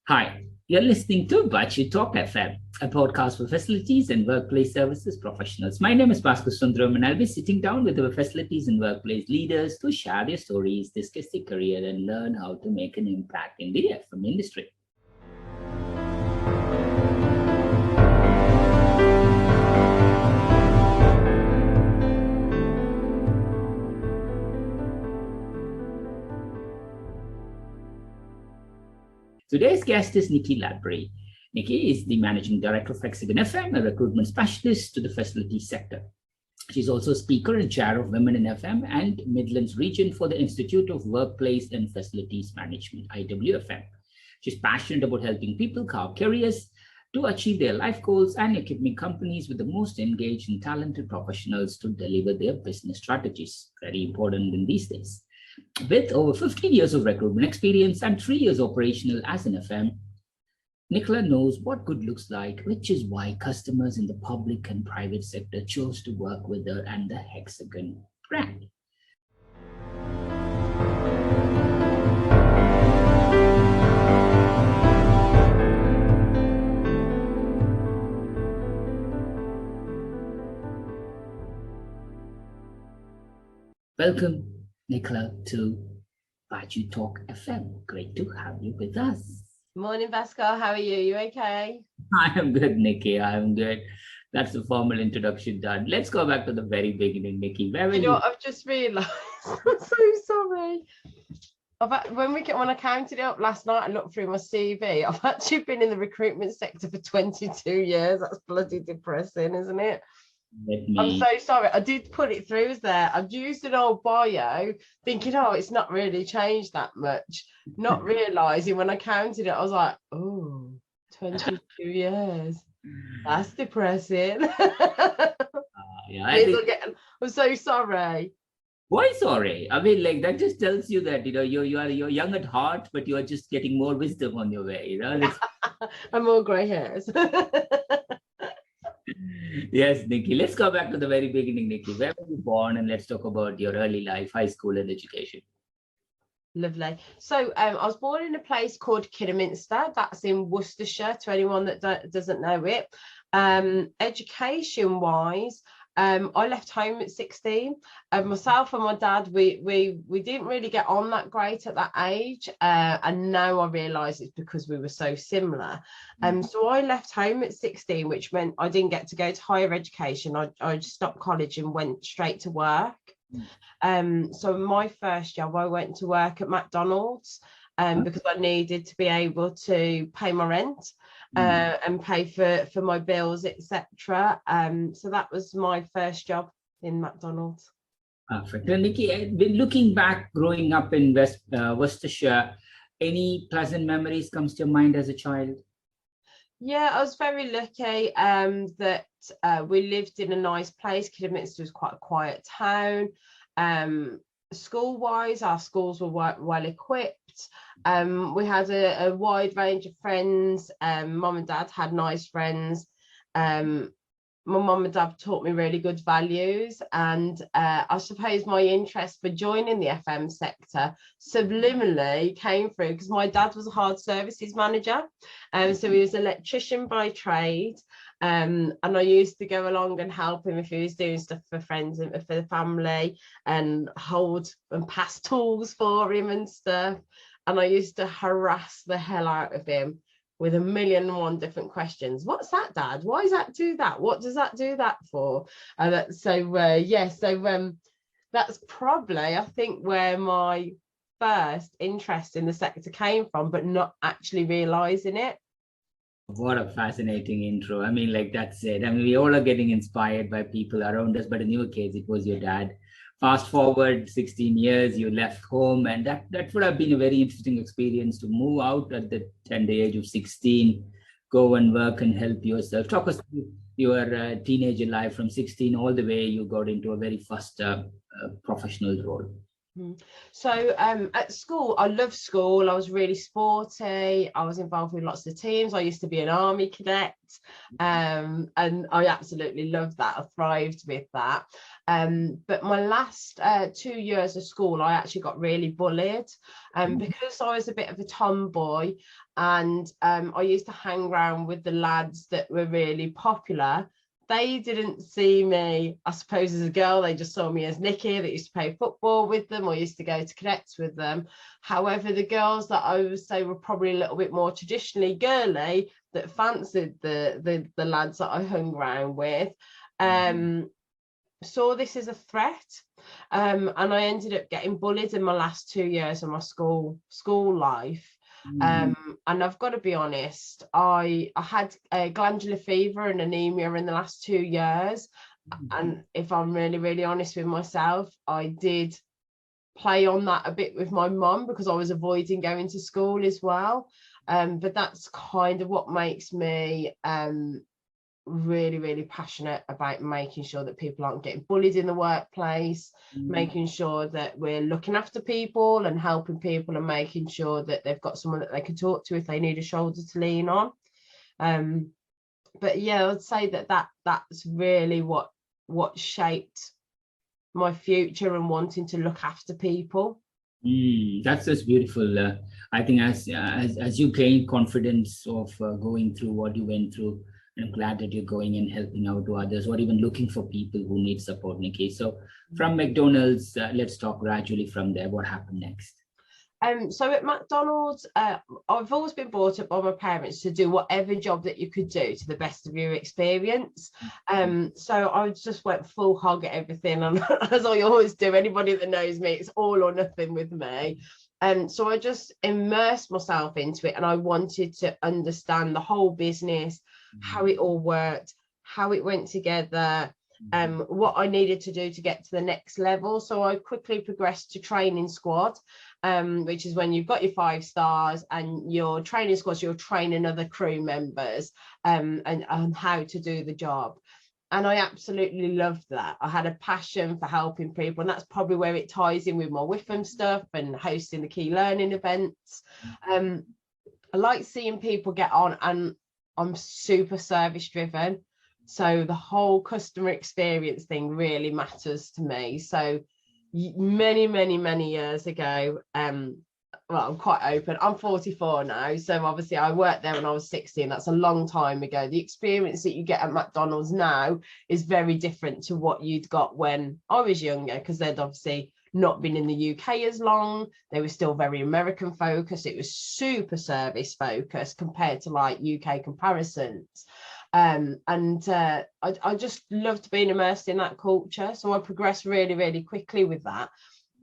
Hi, you're listening to Baachu Talk FM, a podcast for facilities and workplace services professionals. My name is Baachu and I'll be sitting down with our facilities and workplace leaders to share their stories, discuss their career, and learn how to make an impact in the FM industry. Today's guest is Nicola Lathbury. Nikki is the Managing Director of Hexagon FM, a recruitment specialist to the facilities sector. She's also speaker and chair of Women in FM and Midlands Region for the Institute of Workplace and Facilities Management, IWFM. She's passionate about helping people carve careers to achieve their life goals and equipping companies with the most engaged and talented professionals to deliver their business strategies. Very important in these days. With over 15 years of recruitment experience and 3 years operational as an FM, Nicola knows what good looks like, which is why customers in the public and private sector chose to work with her and the Hexagon brand. Welcome, Nicola, to Baachu Talk FM. Great to have you with us. Morning, Pascal. How are you? You okay? I am good, Nikki. I am good. That's the formal introduction done. Let's go back to the very beginning, Nikki. Where were you? I've just realised. I'm so sorry. When I counted it up last night and looked through my CV, I've actually been in the recruitment sector for 22 years. That's bloody depressing, isn't it? I'm so sorry. I did put it through as there. I've used an old bio thinking, it's not really changed that much. Not realising when I counted it, I was like, 22 years. That's depressing. I'm so sorry. Why sorry? I mean, that just tells you that, you're young at heart, but you're just getting more wisdom on your way, And more grey hairs. Yes, Nikki. Let's go back to the very beginning, Nikki. Where were you born? And let's talk about your early life, high school and education. Lovely. So I was born in a place called Kidderminster. That's in Worcestershire, to anyone that doesn't know it. Education-wise, I left home at 16. Myself and my dad, we didn't really get on that great at that age. And now I realise it's because we were so similar. So I left home at 16, which meant I didn't get to go to higher education. I stopped college and went straight to work. So my first job, I went to work at McDonald's because I needed to be able to pay my rent. And pay for my bills, etc. So that was my first job in McDonald's. Perfect. And Nikki, looking back, growing up in Worcestershire, any pleasant memories comes to your mind as a child? Yeah, I was very lucky that we lived in a nice place. Kidderminster was quite a quiet town. School-wise, our schools were well equipped. We had a wide range of friends. Mum and dad had nice friends. My mum and dad taught me really good values, and I suppose my interest for joining the FM sector subliminally came through because my dad was a hard services manager, so he was an electrician by trade. And I used to go along and help him if he was doing stuff for friends and for the family, and hold and pass tools for him and stuff. And I used to harass the hell out of him with 1,000,001 different questions. What's that, Dad? Why does that do that? What does that do that for? That's probably, I think, where my first interest in the sector came from, but not actually realising it. What a fascinating intro. I mean, that's it. I mean, we all are getting inspired by people around us, but in your case, it was your dad. Fast forward 16 years, you left home, and that would have been a very interesting experience to move out at the tender age of 16, go and work and help yourself. Talk us through your teenager life from 16 all the way you got into a very first professional role. So at school, I loved school. I was really sporty. I was involved with lots of teams. I used to be an army cadet, and I absolutely loved that. I thrived with that. But my last 2 years of school, I actually got really bullied, because I was a bit of a tomboy, and I used to hang around with the lads that were really popular. They didn't see me, I suppose, as a girl. They just saw me as Nikki that used to play football with them or used to go to cadets with them. However, the girls that I would say were probably a little bit more traditionally girly, that fancied the lads that I hung around with, saw this as a threat. And I ended up getting bullied in my last 2 years of my school life. And I've got to be honest, I had a glandular fever and anemia in the last 2 years. And if I'm really, really honest with myself, I did play on that a bit with my mum because I was avoiding going to school as well. But that's kind of what makes me really, really passionate about making sure that people aren't getting bullied in the workplace, making sure that we're looking after people and helping people and making sure that they've got someone that they can talk to if they need a shoulder to lean on. But yeah, I'd say that's really what shaped my future and wanting to look after people. That's just beautiful. I think as you gain confidence of going through what you went through, I'm glad that you're going and helping out to others or even looking for people who need support, Nikki. So from McDonald's, let's talk gradually from there. What happened next? So at McDonald's, I've always been brought up by my parents to do whatever job that you could do to the best of your experience. So I just went full hog at everything. And as I always do, anybody that knows me, it's all or nothing with me. So I just immersed myself into it and I wanted to understand the whole business, how it all worked, how it went together, what I needed to do to get to the next level. So I quickly progressed to training squad, which is when you've got your 5 stars and your training squads, you're training other crew members and how to do the job. And I absolutely loved that. I had a passion for helping people, and that's probably where it ties in with my WIFM stuff and hosting the key learning events. I like seeing people get on, and I'm super service driven. So the whole customer experience thing really matters to me. So many years ago, well, I'm quite open. I'm 44 now. So obviously I worked there when I was 16. That's a long time ago. The experience that you get at McDonald's now is very different to what you'd got when I was younger, because they'd obviously not been in the UK as long. They were still very American focused. It was super service focused compared to like UK comparisons. I just loved being immersed in that culture. So I progressed really, really quickly with that.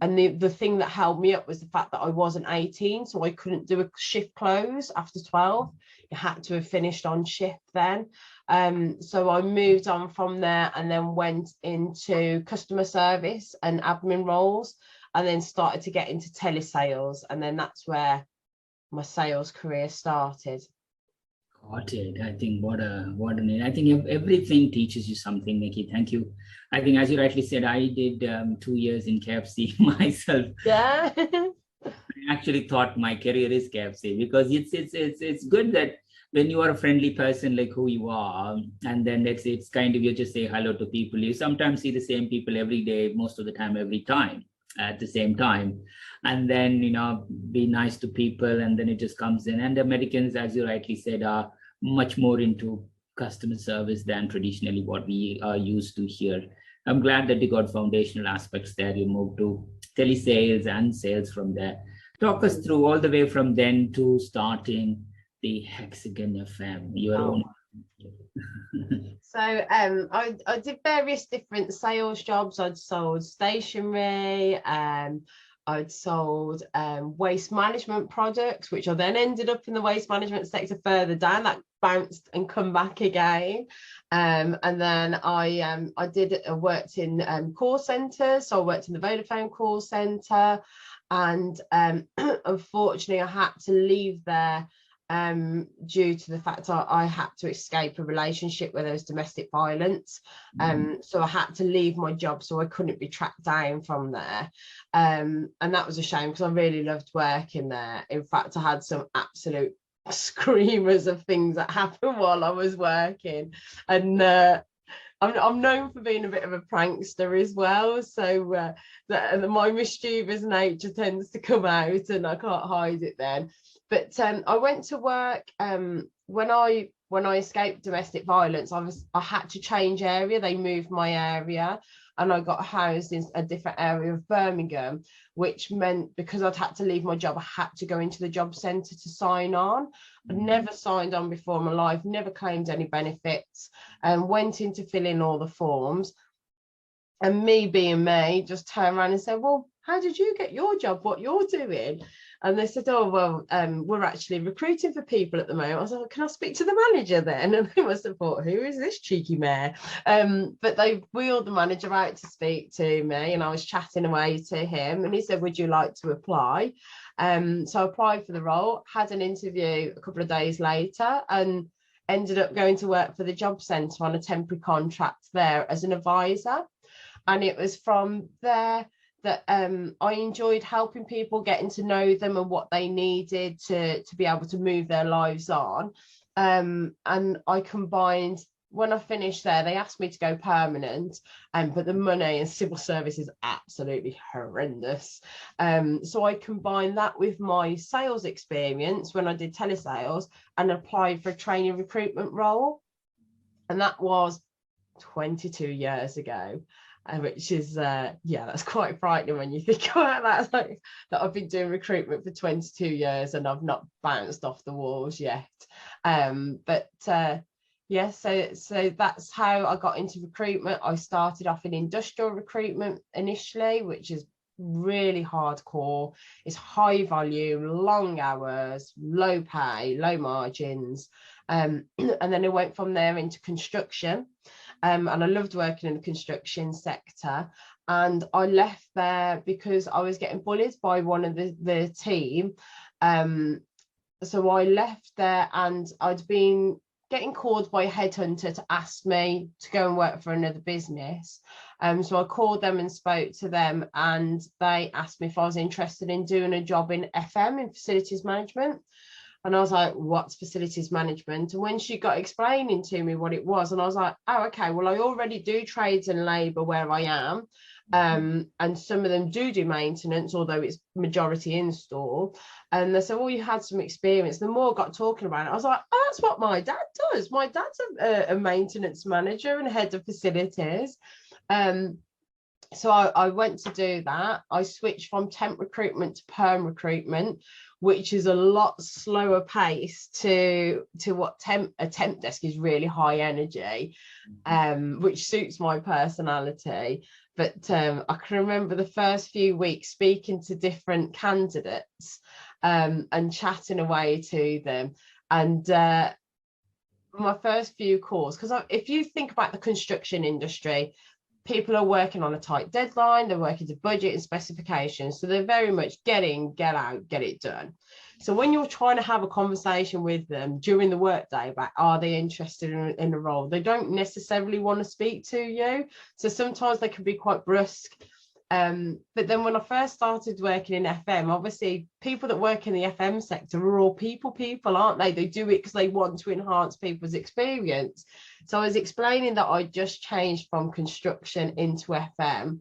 And the thing that held me up was the fact that I wasn't 18, so I couldn't do a shift close after 12. You had to have finished on shift then. So I moved on from there and then went into customer service and admin roles, and then started to get into telesales. And then that's where my sales career started. Got it. I think what an I think everything teaches you something, Nikki. Thank you. I think, as you rightly said, I did 2 years in KFC myself. Yeah. I actually thought my career is KFC because it's good that when you are a friendly person like who you are, and then it's kind of, you just say hello to people. You sometimes see the same people every day, most of the time, every time at the same time, and then be nice to people, and then it just comes in. And the Americans, as you rightly said, are much more into customer service than traditionally what we are used to here. I'm glad that you got foundational aspects there. You moved to telesales and sales from there. Talk us through all the way from then to starting the Hexagon FM, your own. So I did various different sales jobs. I'd sold stationery, I'd sold waste management products, which I then ended up in the waste management sector further down. That bounced and come back again. And then I worked in call centres. So I worked in the Vodafone call centre, and unfortunately I had to leave there due to the fact I had to escape a relationship where there was domestic violence. So I had to leave my job, so I couldn't be tracked down from there. And that was a shame, because I really loved working there. In fact, I had some absolute screamers of things that happened while I was working. And I'm known for being a bit of a prankster as well, so my mischievous nature tends to come out, and I can't hide it then. But I went to work when I escaped domestic violence. I had to change area. They moved my area, and I got housed in a different area of Birmingham, which meant, because I'd had to leave my job, I had to go into the job centre to sign on. I'd never signed on before in my life, never claimed any benefits, and went in to fill in all the forms. And me being me, just turned around and said, well, how did you get your job, what you're doing? And they said, oh, well, we're actually recruiting for people at the moment. I was like, can I speak to the manager then? And they must have thought, who is this cheeky mare? But they wheeled the manager out to speak to me, and I was chatting away to him, and he said, would you like to apply? So I applied for the role, had an interview a couple of days later, and ended up going to work for the job centre on a temporary contract there as an advisor. And it was from there that I enjoyed helping people, getting to know them and what they needed to be able to move their lives on. And I combined, when I finished there, they asked me to go permanent, but the money and civil service is absolutely horrendous. So I combined that with my sales experience when I did telesales, and applied for a training recruitment role. And that was 22 years ago. Which is that's quite frightening when you think about that. It's like that I've been doing recruitment for 22 years and I've not bounced off the walls yet. So that's how I got into recruitment. I started off in industrial recruitment initially, which is really hardcore. It's high volume, long hours, low pay, low margins, and then I went from there into construction. And I loved working in the construction sector. And I left there because I was getting bullied by one of the team. So I left there, and I'd been getting called by a headhunter to ask me to go and work for another business. So I called them and spoke to them, and they asked me if I was interested in doing a job in FM, in facilities management. And I was like, what's facilities management? And when she got explaining to me what it was, and I was like, oh, okay, well, I already do trades and labour where I am. And some of them do maintenance, although it's majority install. And they said, well, you had some experience. The more I got talking about it, I was like, oh, that's what my dad does. My dad's a maintenance manager and head of facilities. So I went to do that. I switched from temp recruitment to perm recruitment, which is a lot slower pace to what a temp desk is, really high energy, which suits my personality. But I can remember the first few weeks speaking to different candidates and chatting away to them. And my first few calls, because if you think about the construction industry, people are working on a tight deadline, they're working to budget and specifications, so they're very much get in, get out, get it done. So when you're trying to have a conversation with them during the workday about are they interested in a role, they don't necessarily want to speak to you. So sometimes they can be quite brusque. But then when I first started working in FM, obviously people that work in the FM sector are all people, aren't they? They do it because they want to enhance people's experience. So I was explaining that I just changed from construction into FM,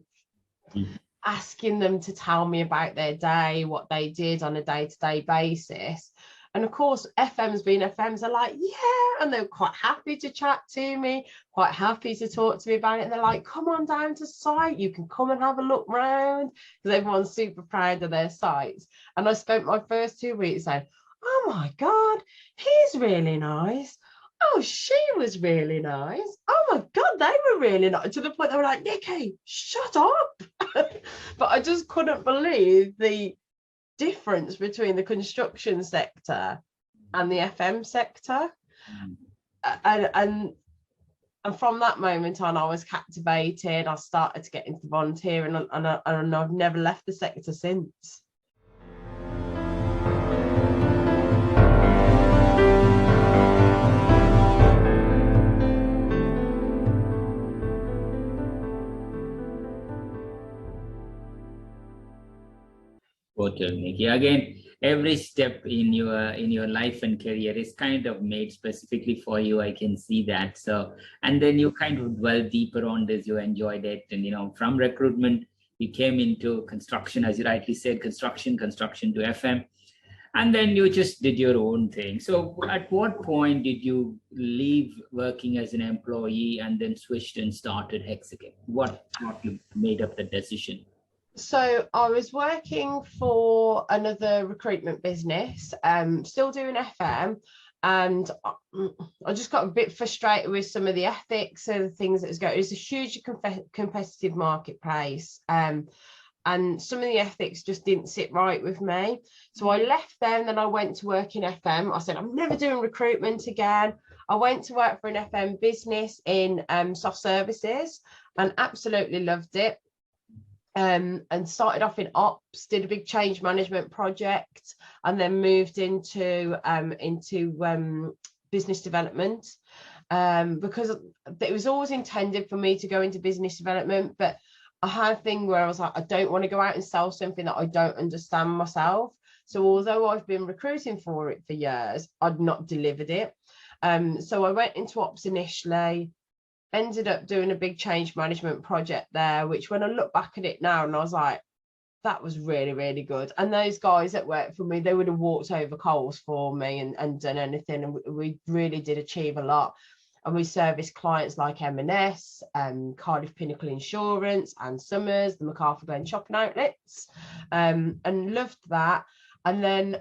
asking them to tell me about their day, what they did on a day-to-day basis. And of course, FMs being FMs are like, yeah, and they're quite happy to chat to me, quite happy to talk to me about it. And they're like, come on down to site, you can come and have a look round, because everyone's super proud of their sites. And I spent my first 2 weeks saying, oh my God, he's really nice. Oh, she was really nice. Oh my God, they were really nice. To the point they were like, Nikki, shut up. But I just couldn't believe the difference between the construction sector and the FM sector. And from that moment on, I was captivated. I started to get into volunteering, and I've never left the sector since. Totally. Yeah, again, every step in your life and career is kind of made specifically for you. I can see that. So, and then you kind of dwell deeper on this. You enjoyed it, and from recruitment, you came into construction, as you rightly said, construction to FM, and then you just did your own thing. So, at what point did you leave working as an employee and then switched and started Hexagon? What you made up the decision? So I was working for another recruitment business, still doing FM, and I just got a bit frustrated with some of the ethics and the things that was going. It was a hugely competitive marketplace, and some of the ethics just didn't sit right with me. So I left there, and then I went to work in FM. I said, I'm never doing recruitment again. I went to work for an FM business in soft services and absolutely loved it. And started off in ops, did a big change management project, and then moved into business development, because it was always intended for me to go into business development, but I had a thing where I was like, I don't want to go out and sell something that I don't understand myself. So although I've been recruiting for it for years, I'd not delivered it. So I went into ops initially, ended up doing a big change management project there, which when I look back at it now, and I was like, that was really, really good. And those guys that worked for me, they would have walked over coals for me and done anything. And we really did achieve a lot. And we serviced clients like M&S, Cardiff Pinnacle Insurance, and Summers, the MacArthur Glen shopping outlets, and loved that. And then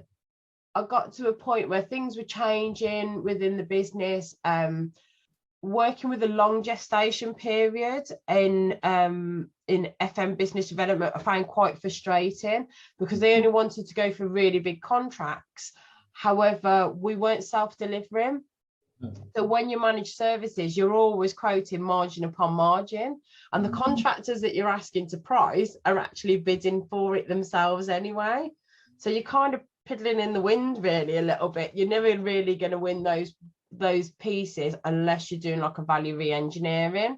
I got to a point where things were changing within the business, working with a long gestation period in FM business development, I found quite frustrating because they only wanted to go for really big contracts. However, we weren't self-delivering. So when you manage services, you're always quoting margin upon margin, and the contractors that you're asking to price are actually bidding for it themselves anyway. So you're kind of piddling in the wind really a little bit. You're never really going to win those pieces unless you're doing like a value re-engineering.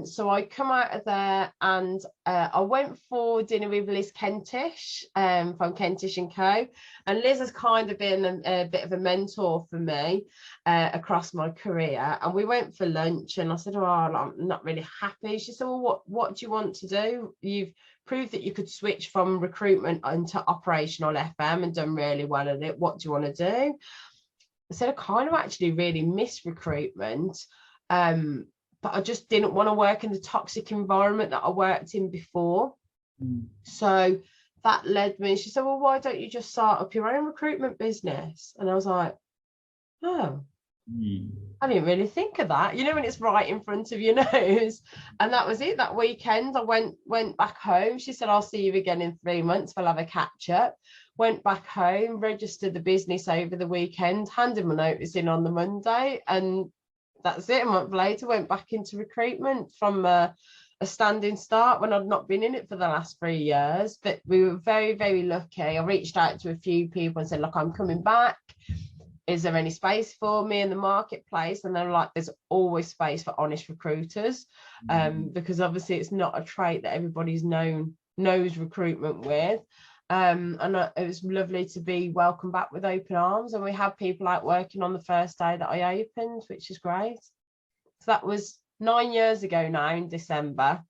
So I come out of there, and I went for dinner with Liz Kentish from Kentish & Co. And Liz has kind of been a bit of a mentor for me across my career. And we went for lunch, and I said, oh, I'm not really happy. She said, well, what do you want to do? You've proved that you could switch from recruitment into operational FM and done really well at it. What do you want to do? I said, I kind of actually really miss recruitment, but I just didn't want to work in the toxic environment that I worked in before. So that led me, she said, well, why don't you just start up your own recruitment business? And I was like, oh, I didn't really think of that, when it's right in front of your nose. And that was it. That weekend I went back home. She said, I'll see you again in 3 months, we'll have a catch up. Went back home, registered the business over the weekend, handed my notice in on the Monday, and that's it. A month later, went back into recruitment from a standing start when I'd not been in it for the last 3 years. But we were very, very lucky. I reached out to a few people and said, look, I'm coming back. Is there any space for me in the marketplace? And they're like, there's always space for honest recruiters, because obviously it's not a trait that everybody's knows recruitment with. And it was lovely to be welcomed back with open arms, and we had people out working on the first day that I opened, which is great. So that was 9 years ago now in December.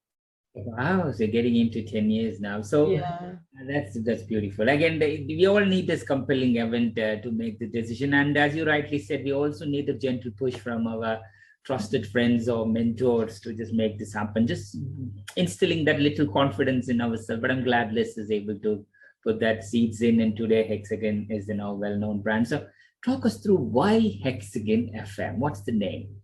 Wow, so getting into 10 years now. So yeah, that's beautiful. Again, we all need this compelling event to make the decision. And as you rightly said, we also need a gentle push from our trusted friends or mentors to just make this happen, just instilling that little confidence in ourselves. But I'm glad Liz is able to put that seeds in, and today Hexagon is a now well-known brand. So talk us through why Hexagon FM. What's the name?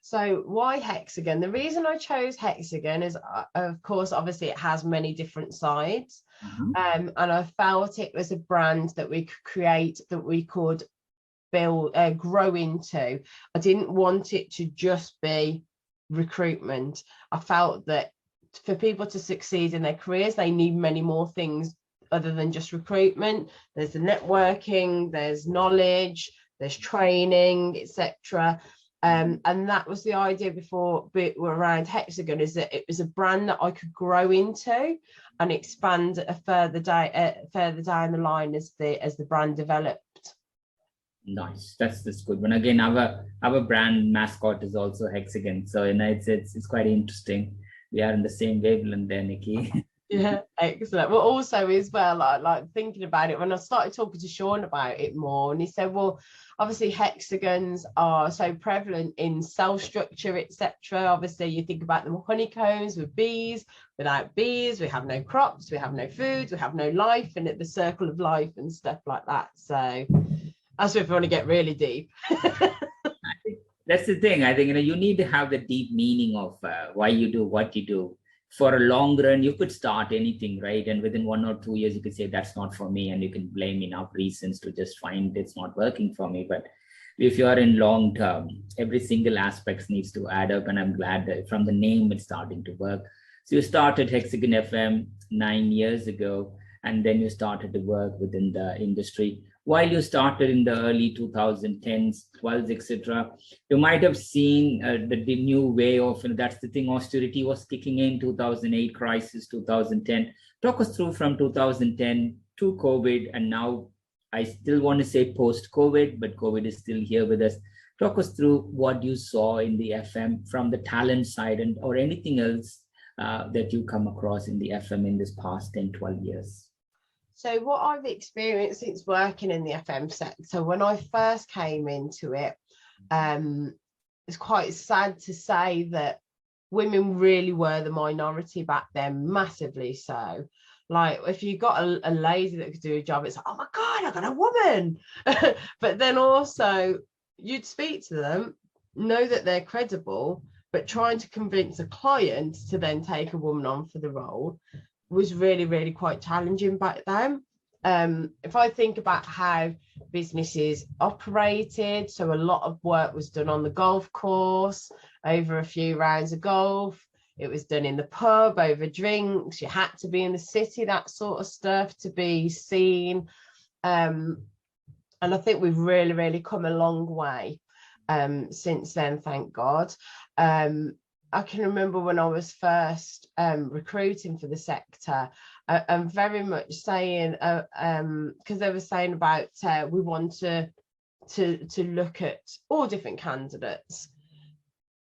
So why Hexagon? The reason I chose Hexagon is, of course, obviously it has many different sides. And I felt it was a brand that we could create, that we could build, grow into. I didn't want it to just be recruitment. I felt that for people to succeed in their careers, they need many more things other than just recruitment. There's the networking, there's knowledge, there's training, etc. And that was the idea before around Hexagon, is that it was a brand that I could grow into and expand further down the line as the brand developed. Nice, that's good one. Again, our brand mascot is also Hexagon, so it's quite interesting. We are in the same wavelength there, Nikki. Yeah, excellent. Well, also as well, like thinking about it, when I started talking to Sean about it more, and he said, well, obviously hexagons are so prevalent in cell structure, etc. Obviously, you think about them honeycombs with bees. Without bees, we have no crops, we have no food, we have no life, and the circle of life and stuff like that. So that's if we want to get really deep. That's the thing. I think you need to have the deep meaning of why you do what you do. For a long run, you could start anything, right? And within 1 or 2 years, you could say that's not for me, and you can blame enough reasons to just find it's not working for me. But if you are in long term, every single aspect needs to add up, and I'm glad that from the name it's starting to work. So you started Hexagon FM 9 years ago, and then you started to work within the industry. While you started in the early 2010s, 12s, etc., you might have seen the new way of, that's the thing, austerity was kicking in, 2008 crisis, 2010. Talk us through from 2010 to COVID, and now I still want to say post-COVID, but COVID is still here with us. Talk us through what you saw in the FM from the talent side, and or anything else that you come across in the FM in this past 10, 12 years. So what I've experienced since working in the FM sector, when I first came into it, it's quite sad to say that women really were the minority back then, massively so. Like if you got a lady that could do a job, it's like, oh my God, I got a woman. But then also you'd speak to them, know that they're credible, but trying to convince a client to then take a woman on for the role was really, really quite challenging back then. If I think about how businesses operated, so a lot of work was done on the golf course, over a few rounds of golf. It was done in the pub, over drinks. You had to be in the city, that sort of stuff, to be seen. And I think we've really, really come a long way since then, thank God. I can remember when I was first recruiting for the sector, and very much saying, because they were saying about we want to look at all different candidates.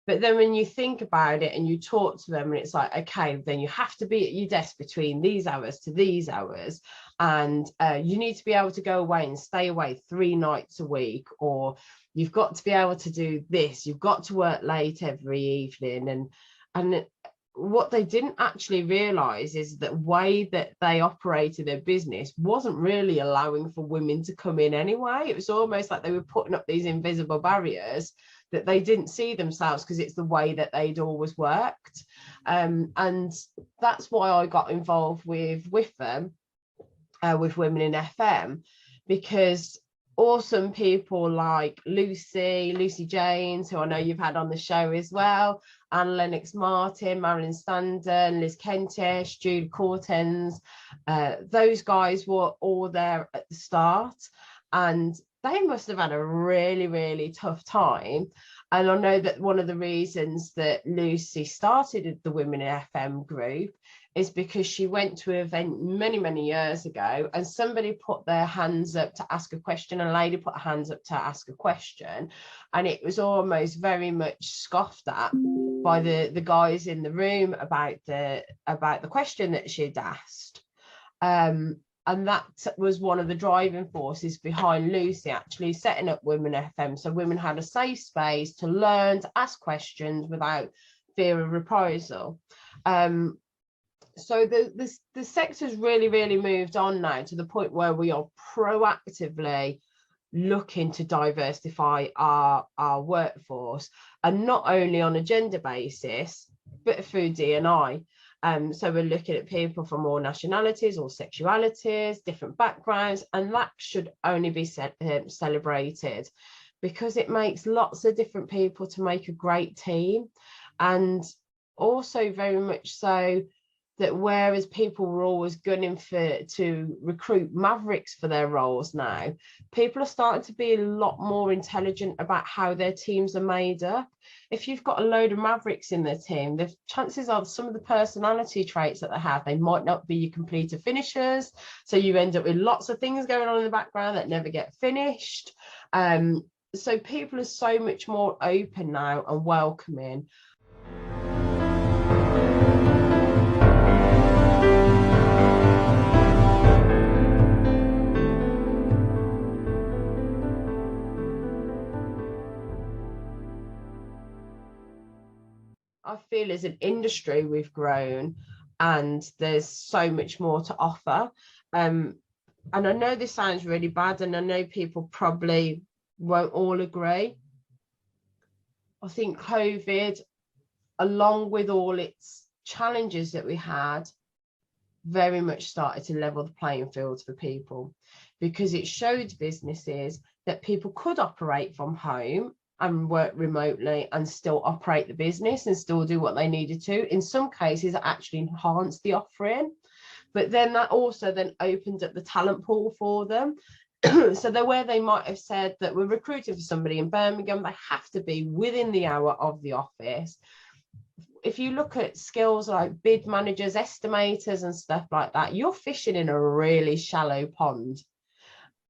But then when you think about it and you talk to them, and it's like, okay, then you have to be at your desk between these hours to these hours, and you need to be able to go away and stay away 3 nights a week, or you've got to be able to do this, you've got to work late every evening. And what they didn't actually realise is that way that they operated their business wasn't really allowing for women to come in anyway. It was almost like they were putting up these invisible barriers that they didn't see themselves, because it's the way that they'd always worked. And that's why I got involved with them, with Women in FM, because awesome people like Lucy James, who I know you've had on the show as well, Anne Lennox Martin, Marilyn Standen, Liz Kentish, Jude Cortens, those guys were all there at the start, and they must have had a really, really tough time. And I know that one of the reasons that Lucy started the Women in FM group is because she went to an event many, many years ago, and somebody put their hands up to ask a question. A lady put her hands up to ask a question, and it was almost very much scoffed at by the guys in the room about the question that she'd asked. And that was one of the driving forces behind Lucy actually setting up Women FM, so women had a safe space to learn, to ask questions without fear of reprisal. So the sector's really, really moved on now to the point where we are proactively looking to diversify our workforce, and not only on a gender basis, but through D&I. So we're looking at people from all nationalities, all sexualities, different backgrounds, and that should only be celebrated, because it makes lots of different people to make a great team. And also very much so, that whereas people were always gunning to recruit mavericks for their roles, now people are starting to be a lot more intelligent about how their teams are made up. If you've got a load of mavericks in their team, the chances are some of the personality traits that they have, they might not be your completer finishers, so you end up with lots of things going on in the background that never get finished. So people are so much more open now and welcoming. I feel as an industry we've grown and there's so much more to offer. And I know this sounds really bad, and I know people probably won't all agree. I think COVID, along with all its challenges that we had, very much started to level the playing field for people, because it showed businesses that people could operate from home and work remotely and still operate the business and still do what they needed to. In some cases, it actually enhanced the offering, but then that also then opened up the talent pool for them. So where they might have said that we're recruiting for somebody in Birmingham, they have to be within the hour of the office. If you look at skills like bid managers, estimators and stuff like that, you're fishing in a really shallow pond.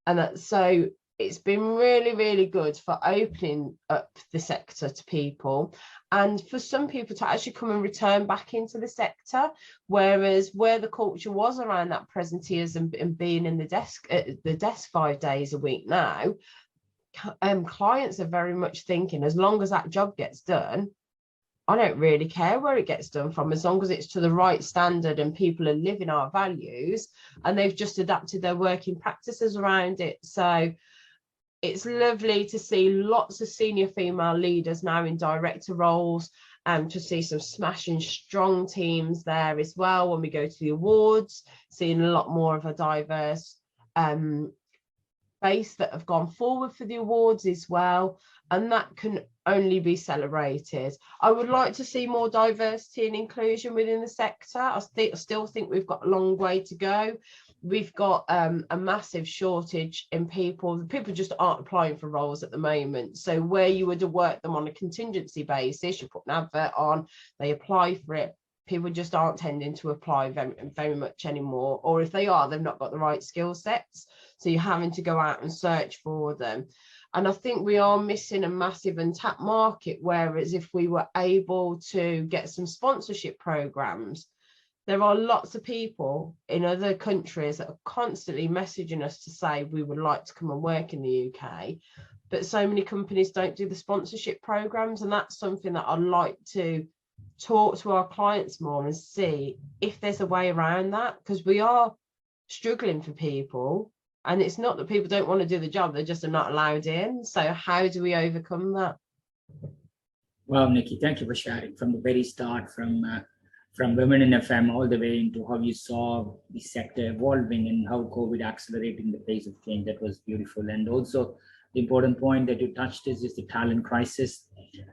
And so it's been really, really good for opening up the sector to people, and for some people to actually come and return back into the sector. Whereas where the culture was around that presenteeism and being in the desk 5 days a week now, clients are very much thinking, as long as that job gets done, I don't really care where it gets done from, as long as it's to the right standard and people are living our values, and they've just adapted their working practices around it. So it's lovely to see lots of senior female leaders now in director roles, to see some smashing strong teams there as well. When we go to the awards, seeing a lot more of a diverse base that have gone forward for the awards as well, and that can only be celebrated. I would like to see more diversity and inclusion within the sector. I still think we've got a long way to go. We've got a massive shortage in people. People just aren't applying for roles at the moment. So where you would have worked them on a contingency basis, you put an advert on, they apply for it. People just aren't tending to apply very much anymore. Or if they are, they've not got the right skill sets. So you're having to go out and search for them. And I think we are missing a massive untapped market, whereas if we were able to get some sponsorship programs, there are lots of people in other countries that are constantly messaging us to say we would like to come and work in the UK, but so many companies don't do the sponsorship programs. And that's something that I'd like to talk to our clients more and see if there's a way around that, because we are struggling for people. And it's not that people don't want to do the job, they just are not allowed in. So how do we overcome that? Well, Nikki, thank you for sharing from the very start, from Women in FM all the way into how you saw the sector evolving and how COVID accelerating the pace of change. That was beautiful. And also the important point that you touched is the talent crisis,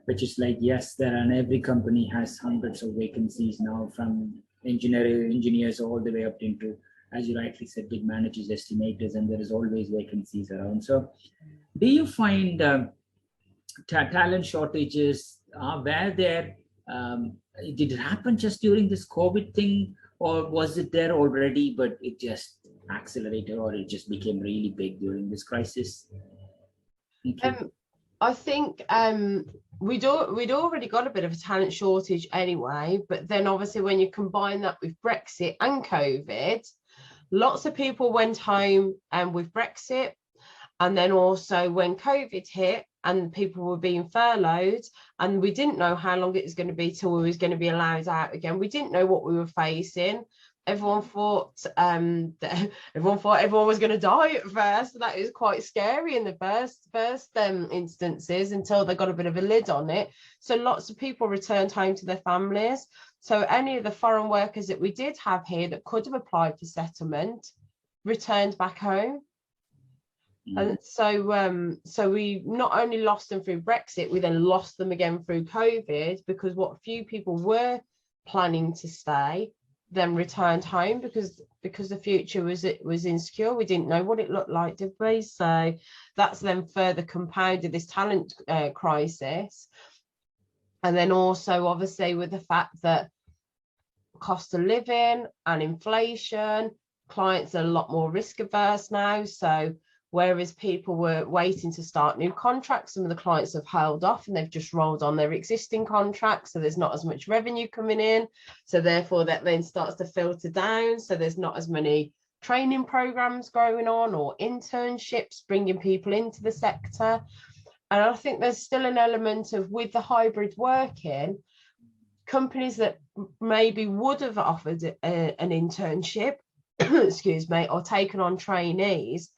which is like, yes, there are, every company has hundreds of vacancies now, from engineers all the way up into, as you rightly said, big managers, estimators, and there is always vacancies around. So do you find talent shortages were there? Did it happen just during this COVID thing, or was it there already, but it just accelerated, or it just became really big during this crisis? I think we'd already got a bit of a talent shortage anyway, but then obviously when you combine that with Brexit and COVID, lots of people went home with Brexit. And then also when COVID hit and people were being furloughed, and we didn't know how long it was going to be till we was going to be allowed out again. We didn't know what we were facing. Everyone thought everyone was going to die at first. So that was quite scary in the first instances, until they got a bit of a lid on it. So lots of people returned home to their families. So any of the foreign workers that we did have here that could have applied for settlement returned back home. And so we not only lost them through Brexit, we then lost them again through COVID, because what few people were planning to stay then returned home because the future was insecure. We didn't know what it looked like, did we? So that's then further compounded this talent crisis. And then also obviously with the fact that cost of living and inflation, clients are a lot more risk averse now. So whereas people were waiting to start new contracts, some of the clients have held off and they've just rolled on their existing contracts. So there's not as much revenue coming in. So therefore that then starts to filter down. So there's not as many training programs going on or internships bringing people into the sector. And I think there's still an element of, with the hybrid working, companies that maybe would have offered an internship, excuse me, or taken on trainees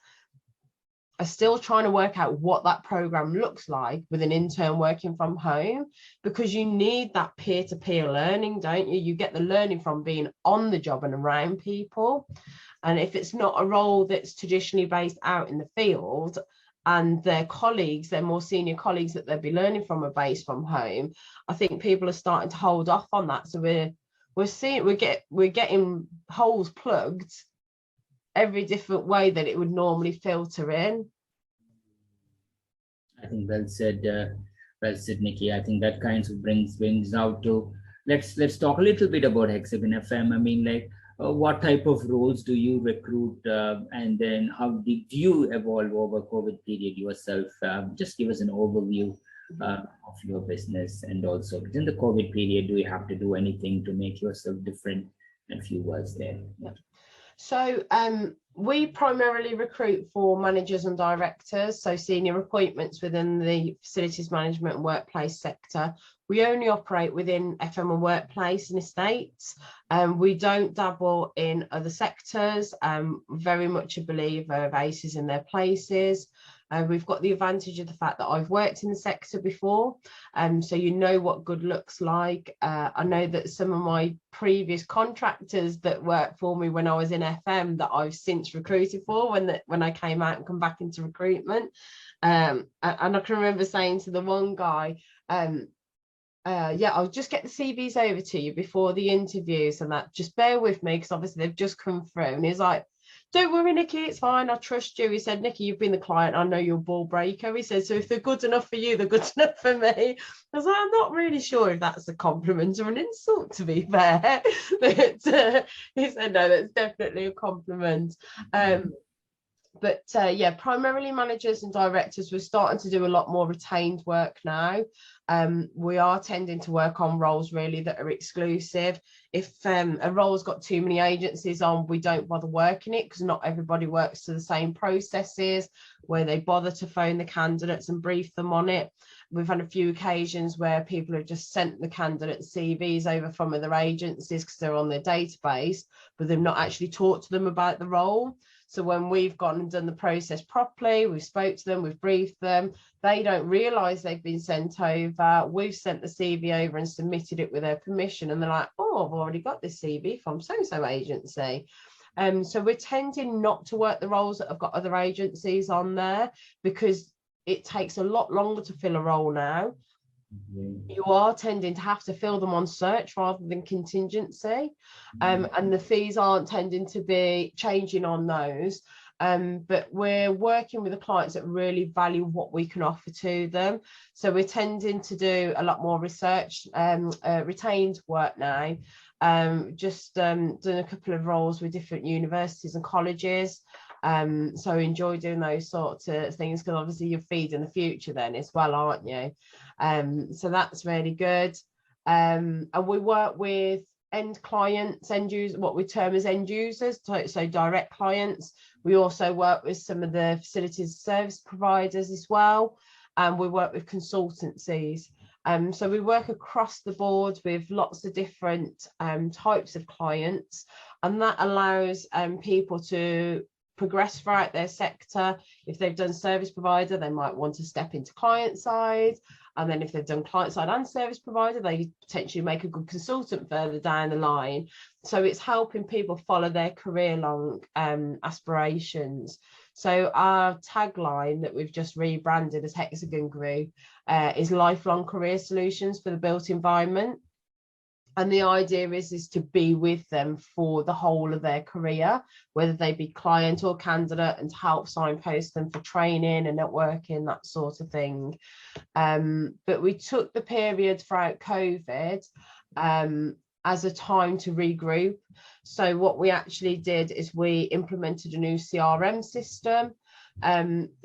are still trying to work out what that program looks like with an intern working from home, because you need that peer-to-peer learning, don't you? You get the learning from being on the job and around people. And if it's not a role that's traditionally based out in the field, and their colleagues, their more senior colleagues that they'll be learning from are based from home, I think people are starting to hold off on that. So we're getting holes plugged every different way that it would normally filter in. I think well said, Nikki. I think that kind of brings out to, let's talk a little bit about Hexagon FM. I mean, like, what type of roles do you recruit, and then how did you evolve over COVID period yourself? Just give us an overview of your business, and also within the COVID period, do you have to do anything to make yourself different? And a few words there. Yeah. So we primarily recruit for managers and directors, so senior appointments within the facilities management and workplace sector. We only operate within FM and workplace and estates. We don't dabble in other sectors. Very much a believer of aces in their places. We've got the advantage of the fact that I've worked in the sector before, so you know what good looks like. I know that some of my previous contractors that worked for me when I was in FM that I've since recruited for when I came out and come back into recruitment. And I can remember saying to the one guy, yeah, I'll just get the CVs over to you before the interviews and that. Just bear with me because obviously they've just come through. And he's like, don't worry, Nikki, it's fine. I trust you. He said, Nikki, you've been the client. I know you're a ball breaker. He said, so if they're good enough for you, they're good enough for me. I was like, I'm not really sure if that's a compliment or an insult, to be fair. But he said, no, that's definitely a compliment. But yeah, primarily managers and directors, we're starting to do a lot more retained work now. We are tending to work on roles really that are exclusive. If a role's got too many agencies on, we don't bother working it because not everybody works to the same processes where they bother to phone the candidates and brief them on it. We've had a few occasions where people have just sent the candidate CVs over from other agencies because they're on their database, but they've not actually talked to them about the role. So when we've gone and done the process properly, we've spoke to them, we've briefed them, they don't realise they've been sent over. We've sent the CV over and submitted it with their permission. And they're like, oh, I've already got this CV from so-so agency. So we're tending not to work the roles that have got other agencies on there because it takes a lot longer to fill a role now. You are tending to have to fill them on search rather than contingency, and the fees aren't tending to be changing on those, but we're working with the clients that really value what we can offer to them, so we're tending to do a lot more research, retained work now. Just done a couple of roles with different universities and colleges, so enjoy doing those sorts of things because obviously you're feeding the future then as well, aren't you? So that's really good. And we work with end clients, end users, what we term as end users, so direct clients. We also work with some of the facilities service providers as well, and we work with consultancies. So we work across the board with lots of different types of clients, and that allows people to progress throughout their sector. If they've done service provider, they might want to step into client side. And then if they've done client side and service provider, they potentially make a good consultant further down the line. So it's helping people follow their career long aspirations. So our tagline that we've just rebranded as Hexagon Group is lifelong career solutions for the built environment. And the idea is to be with them for the whole of their career, whether they be client or candidate, and to help signpost them for training and networking, that sort of thing. But we took the period throughout COVID as a time to regroup. So what we actually did is we implemented a new CRM system.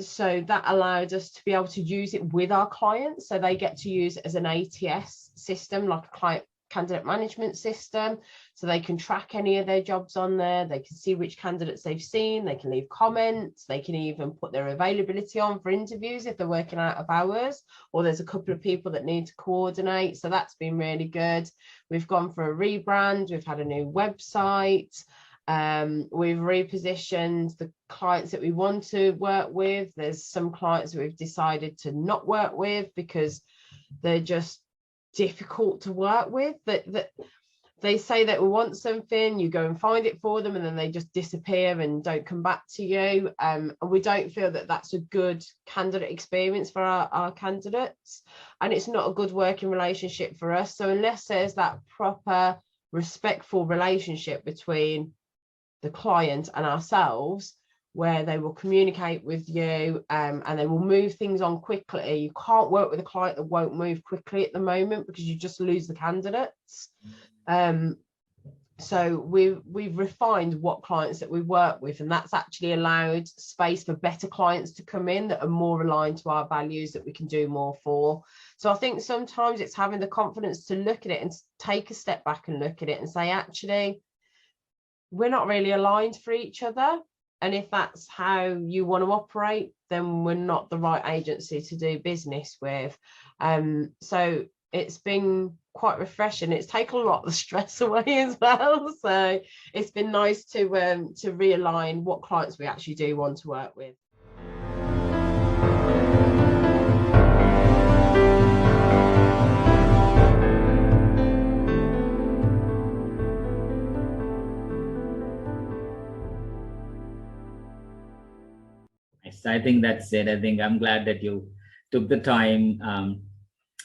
So that allowed us to be able to use it with our clients. So they get to use it as an ATS system, like a client candidate management system, so they can track any of their jobs on there. They can see which candidates they've seen, they can leave comments, they can even put their availability on for interviews if they're working out of hours, or there's a couple of people that need to coordinate. So that's been really good. We've gone for a rebrand, we've had a new website, we've repositioned the clients that we want to work with. There's some clients that we've decided to not work with because they're just difficult to work with, that they say that we want something, you go and find it for them, and then they just disappear and don't come back to you. And we don't feel that that's a good candidate experience for our candidates, and it's not a good working relationship for us. So unless there's that proper respectful relationship between the client and ourselves, where they will communicate with you and they will move things on quickly. You can't work with a client that won't move quickly at the moment, because you just lose the candidates. So we've refined what clients that we work with, and that's actually allowed space for better clients to come in that are more aligned to our values, that we can do more for. So I think sometimes it's having the confidence to look at it and take a step back and look at it and say, actually, we're not really aligned for each other. And if that's how you want to operate, then we're not the right agency to do business with. So it's been quite refreshing. It's taken a lot of the stress away as well. So it's been nice to realign what clients we actually do want to work with. I think that's it. I think I'm glad that you took the time.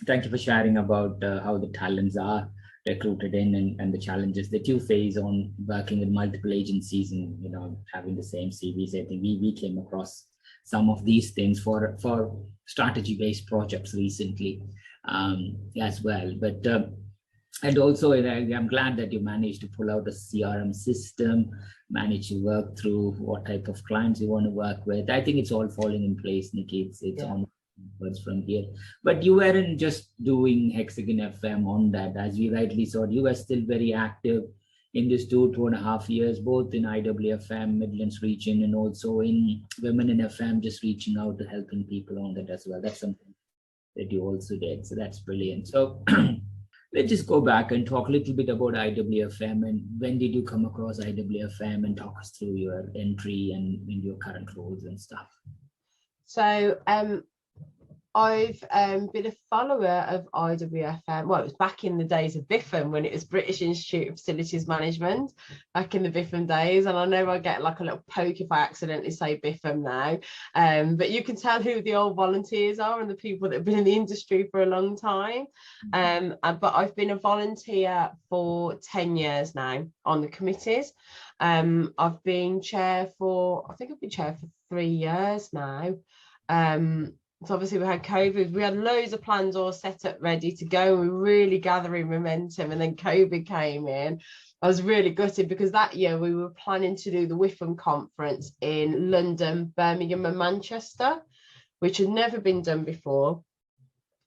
Thank you for sharing about how the talents are recruited in, and the challenges that you face on working with multiple agencies and, you know, having the same CVs. I think we came across some of these things for strategy-based projects recently as well. But and also, I'm glad that you managed to pull out a CRM system, manage to work through what type of clients you want to work with. I think it's all falling in place, Nikki. It's on words from here. But you weren't just doing Hexagon FM on that. As we rightly saw, you were still very active in this 2.5 years, both in IWFM, Midlands Region, and also in Women in FM, just reaching out to helping people on that as well. That's something that you also did. So that's brilliant. So let's just go back and talk a little bit about IWFM, and when did you come across IWFM, and talk us through your entry and in your current roles and stuff. So I've been a follower of IWFM. Well, it was back in the days of BIFM, when it was British Institute of Facilities Management, back in the BIFM days. And I know I get like a little poke if I accidentally say BIFM now. But you can tell who the old volunteers are and the people that have been in the industry for a long time. But I've been a volunteer for 10 years now on the committees. I've been chair for 3 years now. So obviously we had COVID, we had loads of plans all set up ready to go, and we were really gathering momentum, and then COVID came in. I was really gutted, because that year we were planning to do the WIFM conference in London, Birmingham and Manchester, which had never been done before.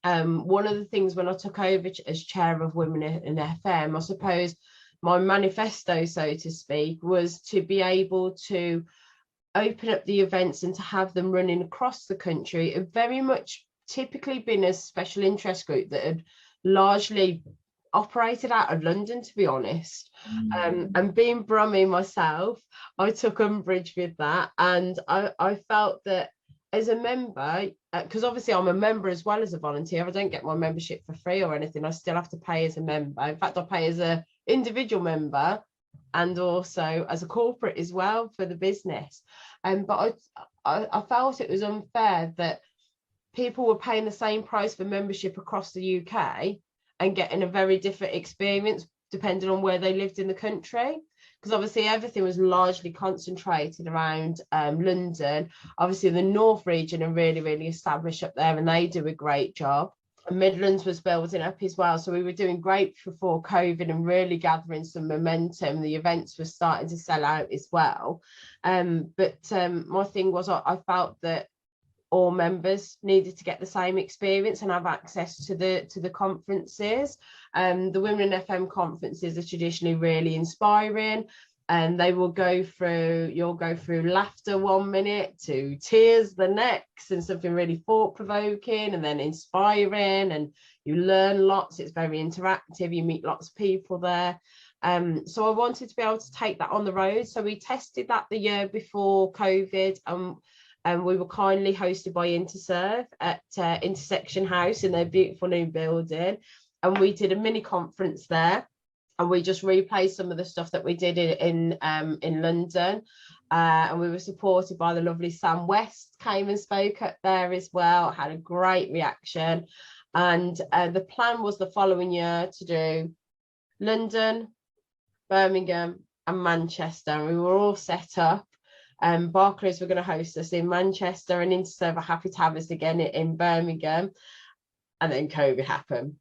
One of the things when I took over as chair of Women in FM, I suppose my manifesto, so to speak, was to be able to open up the events and to have them running across the country. It had very much typically been a special interest group that had largely operated out of London, to be honest. And being Brummie myself, I took umbrage with that, and I felt that as a member, because obviously I'm a member as well as a volunteer, I don't get my membership for free or anything, I still have to pay as a member. In fact, I pay as an individual member and also as a corporate as well for the business. But I felt it was unfair that people were paying the same price for membership across the UK and getting a very different experience depending on where they lived in the country. Because obviously everything was largely concentrated around London. Obviously the North region are really, really established up there, and they do a great job. And Midlands was building up as well. So we were doing great before COVID and really gathering some momentum. The events were starting to sell out as well. But my thing was I felt that all members needed to get the same experience and have access to the conferences. The Women in FM conferences are traditionally really inspiring, and they will you'll go through laughter 1 minute to tears the next, and something really thought-provoking and then inspiring, and you learn lots. It's very interactive, you meet lots of people there. So I wanted to be able to take that on the road. So we tested that the year before COVID, and we were kindly hosted by Interserve at Intersection House in their beautiful new building. And we did a mini conference there, and we just replayed some of the stuff that we did in London. And we were supported by the lovely Sam West, came and spoke up there as well, had a great reaction. And the plan was the following year to do London, Birmingham and Manchester. And we were all set up. Barclays were going to host us in Manchester, and Interserve are happy to have us again in Birmingham. And then COVID happened,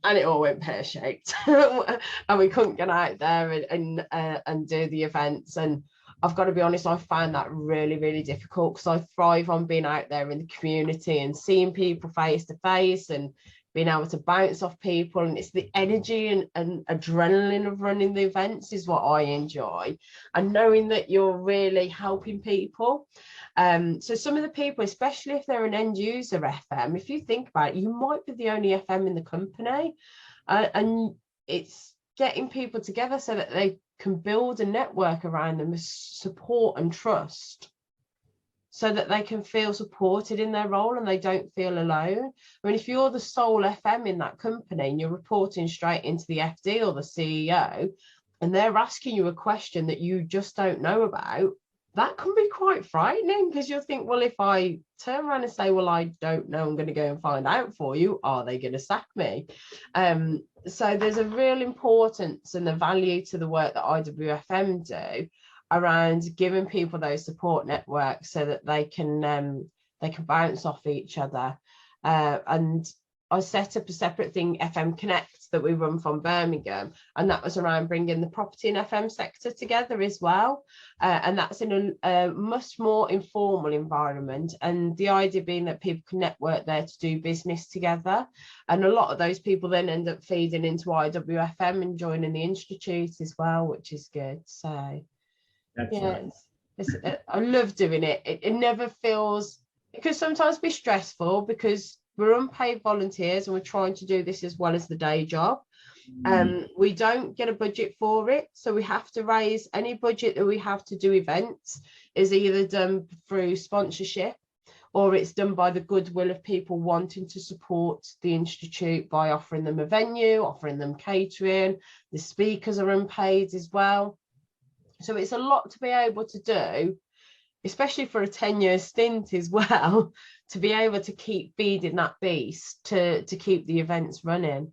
and it all went pear-shaped, and we couldn't get out there and do the events. And I've got to be honest, I found that really, really difficult, because I thrive on being out there in the community and seeing people face to face and being able to bounce off people. And it's the energy and adrenaline of running the events is what I enjoy, and knowing that you're really helping people. So some of the people, especially if they're an end user FM, if you think about it, you might be the only FM in the company, and it's getting people together so that they can build a network around them of support and trust, so that they can feel supported in their role and they don't feel alone. I mean, if you're the sole FM in that company and you're reporting straight into the FD or the CEO, and they're asking you a question that you just don't know about, that can be quite frightening, because you'll think, well, if I turn around and say, well, I don't know, I'm going to go and find out for you, are they going to sack me? So there's a real importance and the value to the work that IWFM do around giving people those support networks so that they can bounce off each other. And I set up a separate thing, FM Connect, that we run from Birmingham, and that was around bringing the property and FM sector together as well. And that's in a much more informal environment, and the idea being that people can network there to do business together. And a lot of those people then end up feeding into IWFM and joining the institute as well, which is good. So That's yeah, right. I love doing it. It never feels, it can sometimes be stressful because we're unpaid volunteers and we're trying to do this as well as the day job. We don't get a budget for it, so we have to raise any budget that we have to do events is either done through sponsorship, or it's done by the goodwill of people wanting to support the institute by offering them a venue, offering them catering. The speakers are unpaid as well. So it's a lot to be able to do, especially for a 10-year stint as well, to be able to keep feeding that beast to keep the events running.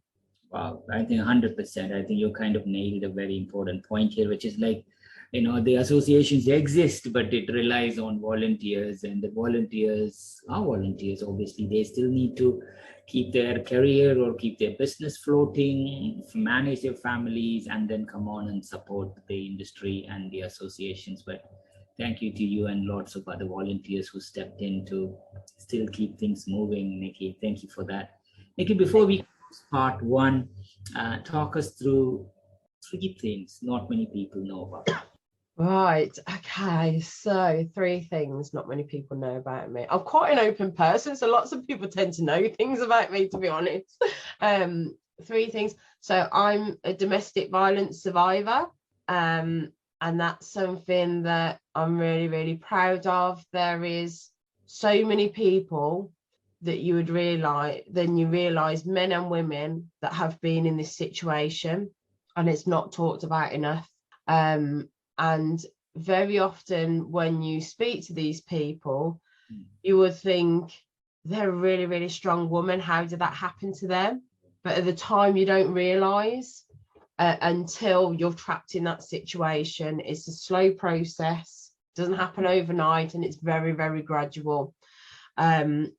Wow, I think 100%. I think you kind of nailed a very important point here, which is like, the associations exist, but it relies on volunteers, and the volunteers are volunteers. Obviously, they still need to keep their career or keep their business floating, manage their families, and then come on and support the industry and the associations. But thank you to you and lots of other volunteers who stepped in to still keep things moving, Nikki. Thank you for that. Nikki, before we close part one, talk us through 3 things not many people know about. Right, okay, so 3 things not many people know about me. I'm quite an open person, so lots of people tend to know things about me, to be honest. 3 things. So I'm a domestic violence survivor, and that's something that I'm really, really proud of. There is so many people that you would realise, men and women that have been in this situation, and it's not talked about enough. And very often when you speak to these people, you would think they're a really, really strong woman. How did that happen to them? but at the time you don't realise until you're trapped in that situation. It's a slow process, doesn't happen overnight, and it's very, very gradual. And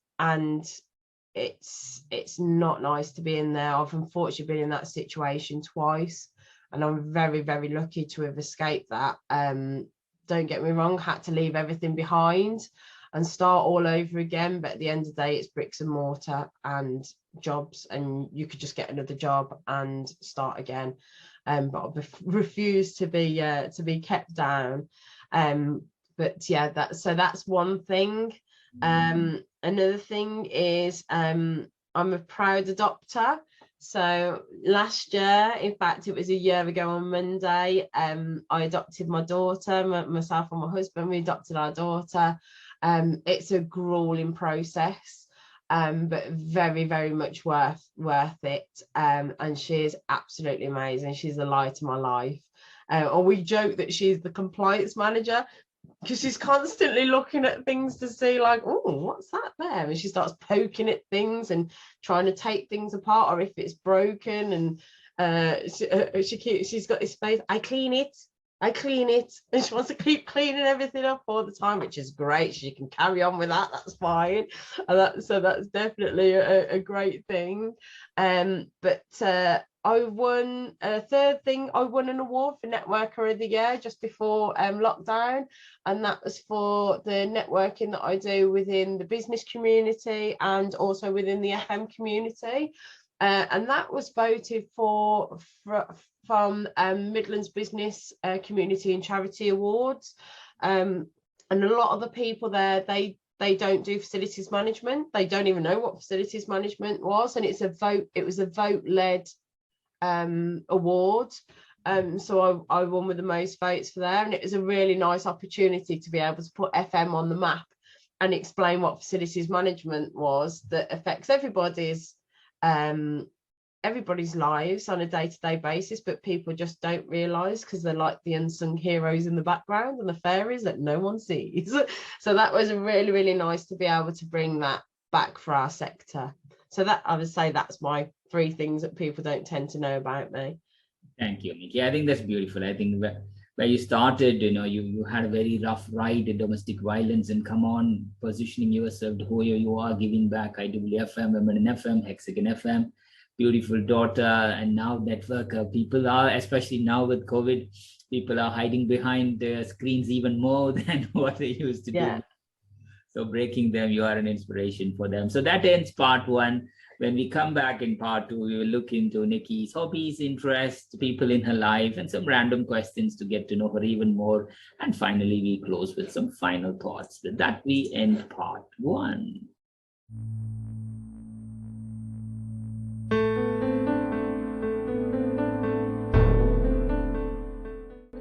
it's not nice to be in there. I've unfortunately been in that situation twice, and I'm very, very lucky to have escaped that. Don't get me wrong, had to leave everything behind and start all over again, but at the end of the day, it's bricks and mortar and jobs, and you could just get another job and start again. But I refuse to be kept down. But yeah, that's one thing. Another thing is I'm a proud adopter. So last year, in fact, it was a year ago on Monday, I adopted my daughter. Myself and my husband, we adopted our daughter. It's a grueling process, but very, very much worth it. And she is absolutely amazing. She's the light of my life. Or we joke that she's the compliance manager, because she's constantly looking at things to see, like, oh, what's that there? And she starts poking at things and trying to take things apart, or if it's broken. And she's got this face, I clean it, and she wants to keep cleaning everything up all the time, which is great. She can carry on with that, that's fine. So that's definitely a great thing. But I won a third thing. I won an award for Networker of the Year just before lockdown, and that was for the networking that I do within the business community and also within the FM community. And that was voted from Midlands Business Community and Charity Awards. And a lot of the people there, they don't do facilities management. They don't even know what facilities management was, and it was a vote-led award. So I won with the most votes for there, and it was a really nice opportunity to be able to put FM on the map and explain what facilities management was that affects everybody's lives on a day-to-day basis, but people just don't realise, because they're like the unsung heroes in the background and the fairies that no one sees. So that was really, really nice to be able to bring that back for our sector. So that, I would say, that's my 3 things that people don't tend to know about me. Thank you, Nikki. I think that's beautiful. I think where you started, you had a very rough ride in domestic violence, and come on, positioning yourself to who you are, giving back. IWFM, FM and FM, Hexagon FM, beautiful daughter, and now networker. People are, especially now with COVID, people are hiding behind the screens even more than what they used to do. So breaking them, you are an inspiration for them. So that ends part 1. When we come back in part 2, we will look into Nikki's hobbies, interests, people in her life, and some random questions to get to know her even more. And finally, we close with some final thoughts. With that, we end part 1.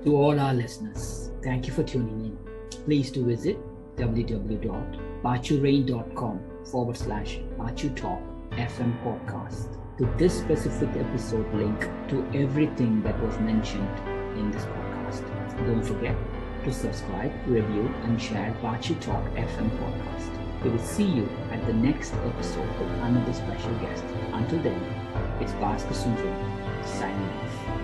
To all our listeners, thank you for tuning in. Please do visit www.baachurain.com/Baachu Talk FM podcast. To this specific episode link to everything that was mentioned in this podcast. Don't forget to subscribe, review, and share Baachu Talk FM podcast. We will see you at the next episode with another special guest. Until then, it's Baachu signing off.